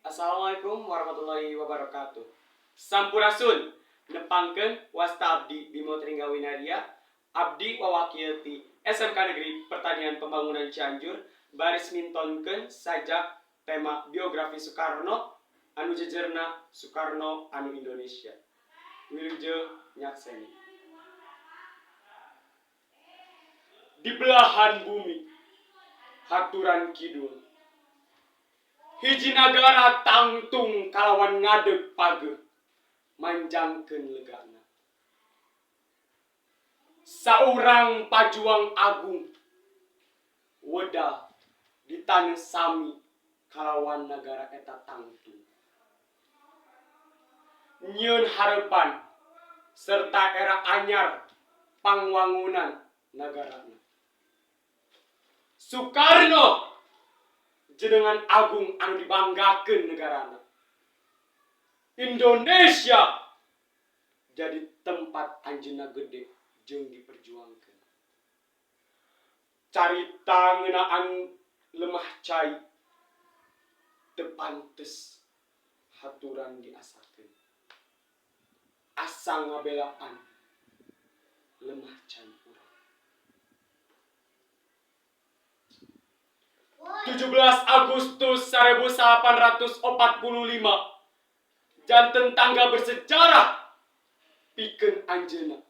Assalamualaikum warahmatullahi wabarakatuh. Sampurasun nepangkeun wasta abdi Bimo Tringgawinaria, abdi wawakil ti SMK Negeri Pertanian Pembangunan Cianjur baris mintonkeun sajak tema biografi Soekarno anu jejerna Soekarno anu Indonesia. Wilujeng nyakseni. Di belahan bumi haturan kidul hiji nagara tangtung kalawan ngadeg pageh manjangkeun legana. Saurang pajuang agung wedah di taneuh sami kalawan nagara eta tangtung. Nyieun harepan serta era anyar pangwangunan nagarana. Soekarno jenengan agung anu dibanggakeun negarana. Indonesia jadi tempat anjeunna gede jeung diperjuangkeun. Carita ngeunaan lemah cai teu pantes haturan diasakeun. Asa ngabelaan lemah cai urang. 17 Agustus 1845 janten tanggal bersejarah pikeun anjeunna.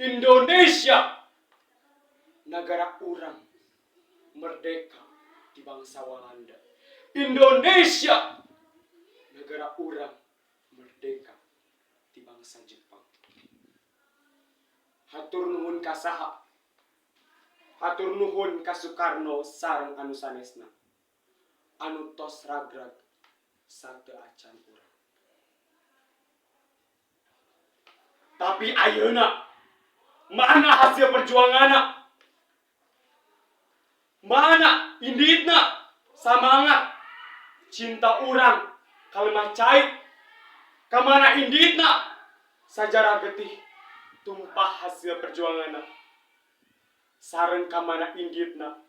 Indonesia negara urang merdeka di bangsa Walanda. Indonesia negara urang merdeka di bangsa Jepang. Hatur nuhun ka saha? Hatur nuhun ka Soekarno sareng anu sanesna anu tos ragrag sateu acan urang. Tapi ayeuna mana hasil perjuanganna? Mana inditna samangat cinta urang ka lemah cai? Kamana inditna sajarah getih tumpah hasil perjuanganna? Sareng kamana inditna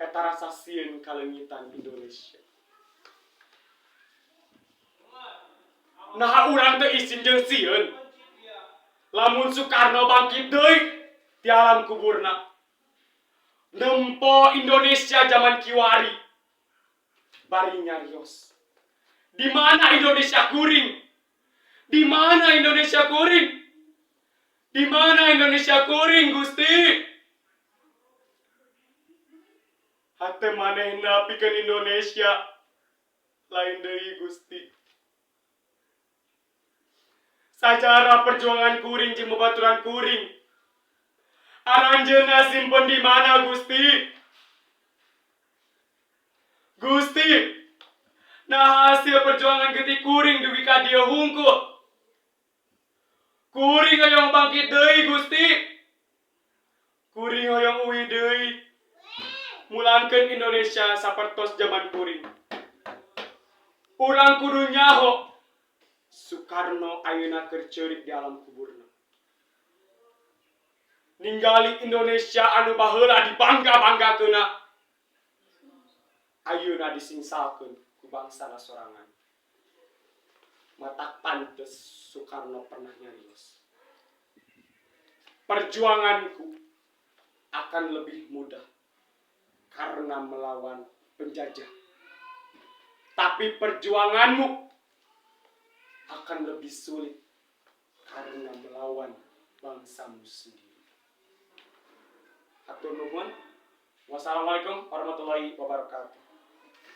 eta rasa sieun kalengitan Indonesia. Naha urang teh isin jeung sieun lamun Soekarno bangkit deui ti alam kuburna. Nempo Indonesia zaman kiwari bari nyarios. Di mana Indonesia kuring? Di mana Indonesia kuring? Di mana Indonesia kuring, Gusti? Hate manehna pikeun Indonesia lain deui, Gusti. Sajarah perjuangan kuring jeung babaturan kuring aranjeunna simpen di mana, Gusti? Gusti, nah hasil perjuangan getih kuring dugi ka dieu hungkul. Kuring hoyong bangkit deui, Gusti. Kuring hoyong uwi deui. Mulangkeun Indonesia sapertos zaman kuring. Urang kudu nyaho Soekarno ayeuna keur ceurik di alam kuburna. Ninggali Indonesia anu baheula dibangga-banggakeunna ayeuna disingsalkeun ku bangsana sorangan. Mata pantes Soekarno pernah nyarios. Perjuanganku akan lebih mudah karena melawan penjajah. Tapi perjuanganmu akan lebih sulit karena melawan bangsamu sendiri. Hatur nuhun. Wassalamualaikum warahmatullahi wabarakatuh.